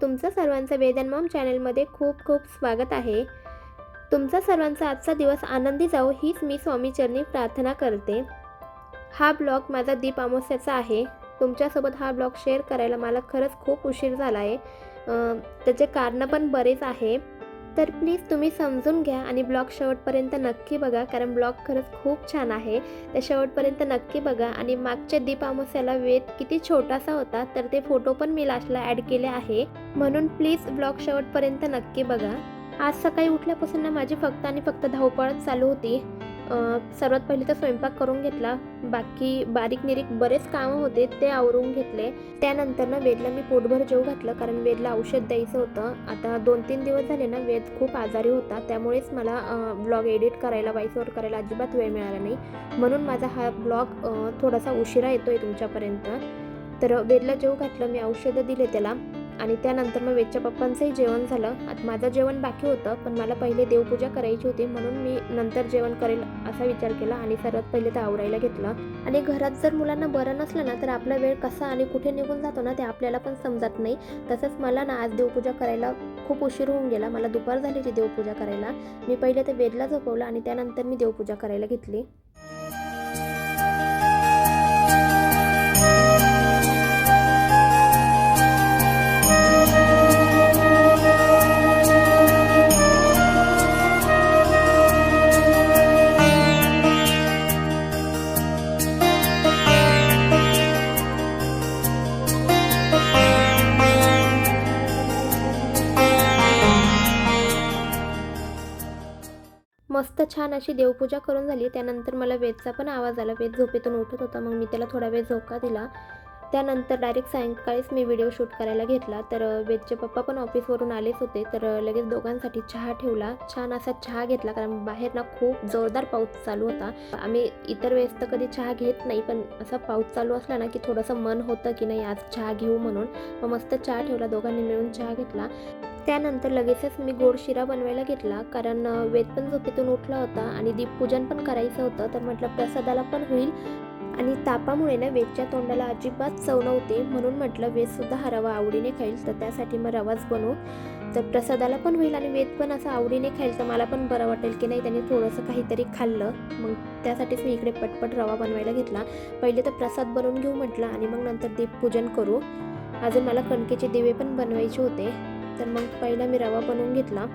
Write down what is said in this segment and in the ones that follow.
तुमचं सर्वांचं वेद and Maugham चॅनलमध्ये खूप खूप स्वागत आहे. तुमचा सर्वांचा आजचा दिवस आनंदी जावो हीच मी स्वामीचरणी प्रार्थना करते. हा ब्लॉग माझा दीप अमावस्याचा आहे. तुमच्यासोबत हा ब्लॉग शेअर करायला मला खरंच खूप उशीर झाला आहे. त्याचे कारणं पण बरेच आहे. तर प्लीज तुम्ही समजून घ्या आणि ब्लॉग शेवटपर्यंत नक्की बघा, कारण ब्लॉग खरंच खूप छान आहे. त्या शेवटपर्यंत नक्की बघा. आणि मागच्या दीप अमावस्याला वेद किती छोटासा होता, तर ते फोटो पण मी लास्टला ॲड केले आहे. म्हणून प्लीज ब्लॉग शेवटपर्यंत नक्की बघा. आज सकाळी उठल्यापासून ना माझी फक्त आणि फक्त धावपळच चालू होती. सर्वात पहिले तर स्वयंपाक करून घेतला. बाकी बारीक निरीक बरेच कामं होते ते आवरून घेतले. त्यानंतर ना वेदला मी पोटभर जेवू घातलं, कारण वेदला औषध द्यायचं होतं. आता 2-3 दिवस झाले ना वेद खूप आजारी होता, त्यामुळेच मला ब्लॉग एडिट करायला, व्हॉइस ओव्हर करायला अजिबात वेळ मिळाला नाही. म्हणून माझा हा ब्लॉग थोडासा उशिरा येतोय तुमच्यापर्यंत. तर वेदला जेवू घातलं, मी औषधं दिले त्याला आणि त्यानंतर मग वेदच्या पप्पांचंही जेवण झालं. आता माझं जेवण बाकी होतं, पण मला पहिले देवपूजा करायची होती, म्हणून मी नंतर जेवण करेल असा विचार केला आणि सर्वात पहिले ते आवरायला घेतलं. आणि घरात जर मुलांना बरं नसलं ना, तर आपला वेळ कसा आणि कुठे निघून जातो ना ते आपल्याला पण समजत नाही. तसंच मला ना आज देवपूजा करायला खूप उशीर होऊन गेला. मला दुपार झाली ती देवपूजा करायला. मी पहिले ते वेदला झोपवलं आणि त्यानंतर मी देवपूजा करायला घेतली. मस्त छान अशी देवपूजा करून झाली. त्यानंतर मला वेदचा पण आवाज आला. वेद झोपेतून उठत होता, मग मी त्याला थोडा वेळ झोका दिला. त्यानंतर डायरेक्ट सायंकाळीच मी व्हिडिओ शूट करायला घेतला. तर वेदचे पप्पा पण ऑफिसवरून आलेच होते, तर लगेच दोघांसाठी चहा ठेवला. छान असा चहा घेतला, कारण बाहेर ना खूप जोरदार पाऊस चालू होता. आम्ही इतर वेळेस तर कधी चहा घेत नाही, पण असा पाऊस चालू असला ना की थोडंसं मन होतं की नाही आज चहा घेऊ म्हणून. मग मस्त चहा ठेवला, दोघांनी मिळून चहा घेतला. त्यानंतर लगेचच मी गोड शिरा बनवायला घेतला, कारण वेद पण झोपेतून उठला होता आणि दीपपूजन पण करायचं होतं. तर म्हटलं प्रसादाला पण होईल आणि तापामुळे ना वेदच्या तोंडाला अजिबात चव नव्हती, म्हणून म्हटलं वेदसुद्धा हा रवा आवडीने खाईल, तर त्यासाठी मग रवाच बनवू. तर प्रसादाला पण होईल आणि वेद पण असं आवडीने खाईल, तर मला पण बरं वाटेल की नाही त्याने थोडंसं काहीतरी खाल्लं. मग त्यासाठीच मी इकडे पटपट रवा बनवायला घेतला. पहिले तर प्रसाद बनवून घेऊ म्हटलं आणि मग नंतर दीपपूजन करू. अजून मला कणकेचे दिवे पण बनवायचे होते. तर मग पहिला मी रवा बनवून घेतला.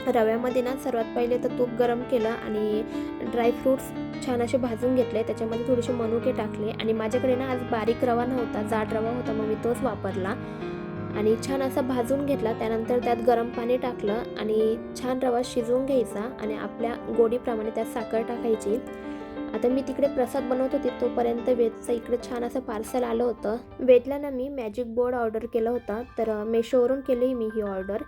रव्यामध्ये ना सर्वात पहिले तर तूप गरम केलं आणि ड्रायफ्रूट्स छान असे भाजून घेतले. त्याच्यामध्ये थोडेसे मनुके टाकले आणि माझ्याकडे ना आज बारीक रवा नव्हता, जाड रवा होता, मग मी तोच वापरला आणि छान असा भाजून घेतला. त्यानंतर त्यात गरम पाणी टाकलं आणि छान रवा शिजवून घ्यायचा आणि आपल्या गोडीप्रमाणे त्यात साखर टाकायची. आता मी तिकडे प्रसाद बनवत होते, तोपर्यंत वेदचं इकडे छान असं पार्सल आलं होतं. वेदला ना मी मॅजिक बोर्ड ऑर्डर केला होता, तर मेशोवरून केली मी ही ऑर्डर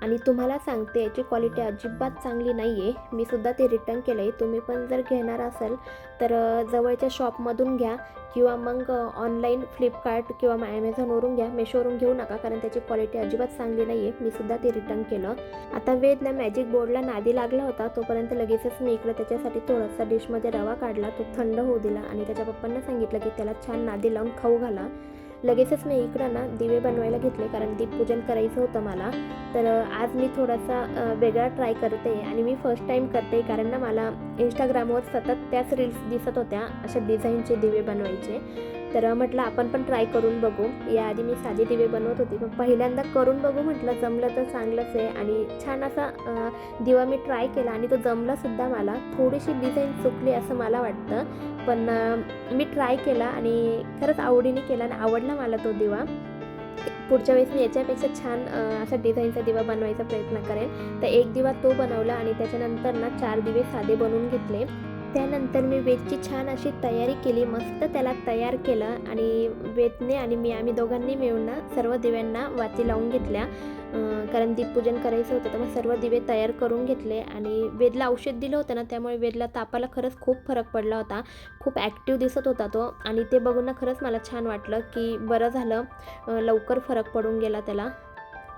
आणि तुम्हाला सांगते याची क्वालिटी अजिबात चांगली नाही आहे. मी सुद्धा ते रिटर्न केलं आहे. तुम्ही पण जर घेणार असाल तर जवळच्या शॉपमधून घ्या किंवा मग ऑनलाईन फ्लिपकार्ट किंवा ॲमेझॉनवरून घ्या. मेशोवरून घेऊ नका, कारण त्याची क्वालिटी अजिबात चांगली नाही आहे. मी सुद्धा ते रिटर्न केलं. आता वेदला मॅजिक बोर्डला नादी लागला होता, तोपर्यंत लगेचच मी इकडे त्याच्यासाठी थोडासा डिशमध्ये रवा काढला, तो थंड होऊ दिला आणि त्याच्या पप्पांना सांगितलं की त्याला छान नादी लावून खाऊ घाला. लगेचच मी इकडं ना दिवे बनवायला घेतले, कारण दीपपूजन करायचं होतं मला. तर आज मी थोडासा वेगळा ट्राय करते आणि मी फर्स्ट टाईम करते, कारण ना मला इंस्टाग्रामवर सतत त्याच रील्स दिसत होत्या अशा डिझाईनचे दिवे बनवायचे. तर म्हटलं आपण पण ट्राय करून बघू. याआधी मी साधे दिवे बनवत होते, पण पहिल्यांदा करून बघू म्हटलं, जमलं तर चांगलंच आहे. आणि छान असा दिवा मी ट्राय केला आणि तो जमलासुद्धा मला. थोडीशी डिझाईन चुकली असं मला वाटतं, पण मी ट्राय केला आणि खरंच आवडीने केला आणि आवडला मला तो दिवा. पुढच्या वेळेस मी याच्यापेक्षा छान असा डिझाईनचा दिवा बनवायचा प्रयत्न करेन. तर एक दिवा तो बनवला आणि त्याच्यानंतर ना 4 दिवे साधे बनवून घेतले. त्यानंतर मी वेदची छान अशी तयारी केली, मस्त त्याला तयार केलं आणि वेदने आणि आम्ही दोघांनी मिळून ना सर्व दिव्यांना वाती लावून घेतल्या, कारण दीपपूजन करायचं होतं. तर मग सर्व दिवे तयार करून घेतले आणि वेदला औषध दिलं होतं ना, त्यामुळे वेदला तापाला खरंच खूप फरक पडला होता. खूप ॲक्टिव्ह दिसत होता तो आणि ते बघून ना खरंच मला छान वाटलं की बरं झालं, लवकर फरक पडून गेला त्याला.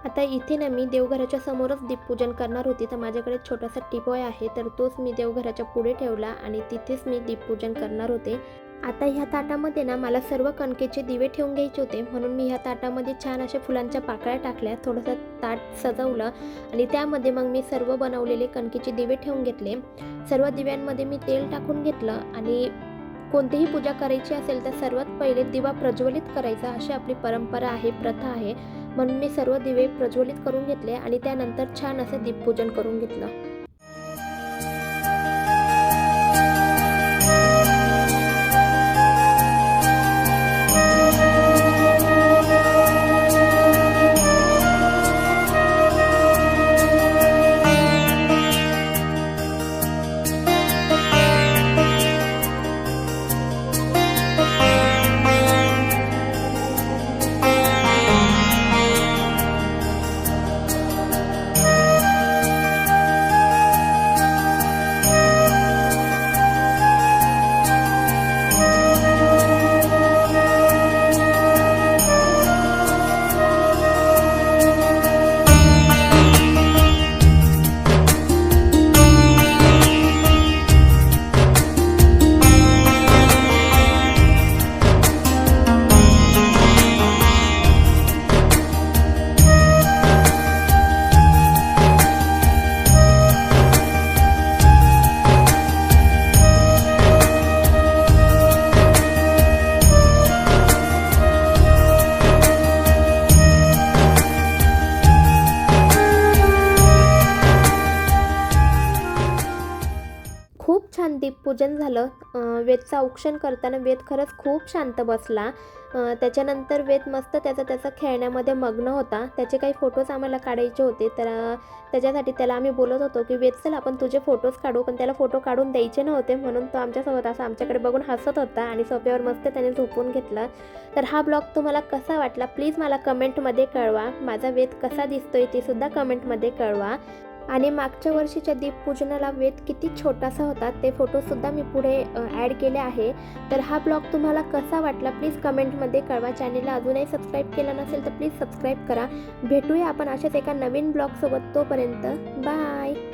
आता इथे ना मी देवघराच्या समोरच दीपपूजन करणार होती, तर माझ्याकडे छोटासा टिपॉय आहे, तर तोच मी देवघराच्या पुढे ठेवला आणि तिथेच मी दीपपूजन करणार होते. आता ह्या ताटामध्ये ना मला सर्व कणकेचे दिवे ठेवून घ्यायचे होते, म्हणून मी ह्या ताटामध्ये छान अशा फुलांच्या पाकळ्या टाकल्या, थोडंसं ताट सजवलं आणि त्यामध्ये मग मी सर्व बनवलेले कणकेचे दिवे ठेवून घेतले. सर्व दिव्यांमध्ये मी तेल टाकून घेतलं आणि कोणतीही पूजा करायची असेल तर सर्वात पहिले दिवा प्रज्वलित करायचा, अशी आपली परंपरा आहे, प्रथा आहे. म्हणून मी सर्व दिवे प्रज्वलित करून घेतले आणि त्यानंतर छान असं दीपपूजन करून घेतलं. खूप छान दीपपूजन झालं. वेदचं औक्षण करताना वेद खरंच खूप शांत बसला. त्याच्यानंतर वेद मस्त त्याचा खेळण्यामध्ये मग्न होता. त्याचे काही फोटोज आम्हाला काढायचे होते, तर त्याच्यासाठी त्याला आम्ही बोलत होतो की वेद चल आपण तुझे फोटोज काढू, पण त्याला फोटो काढून द्यायचे नव्हते, म्हणून तो आमच्यासोबत असं आमच्याकडे बघून हसत होता आणि सोफ्यावर मस्त त्याने झोपून घेतलं. तर हा ब्लॉग तुम्हाला कसा वाटला प्लीज मला कमेंटमध्ये कळवा. माझा वेद कसा दिसतोय ते सुद्धा कमेंटमध्ये कळवा. आणि मागच्या वर्षीच्या दीपपूजनाला वेद किती छोटासा होता ते फोटोसुद्धा मी पुढे ॲड केले आहे. तर हा ब्लॉग तुम्हाला कसा वाटला प्लीज कमेंटमध्ये कळवा. चॅनलला अजूनही सबस्क्राईब केलं नसेल तर प्लीज सबस्क्राईब करा. भेटूया आपण अशाच एका नवीन ब्लॉगसोबत. तोपर्यंत बाय.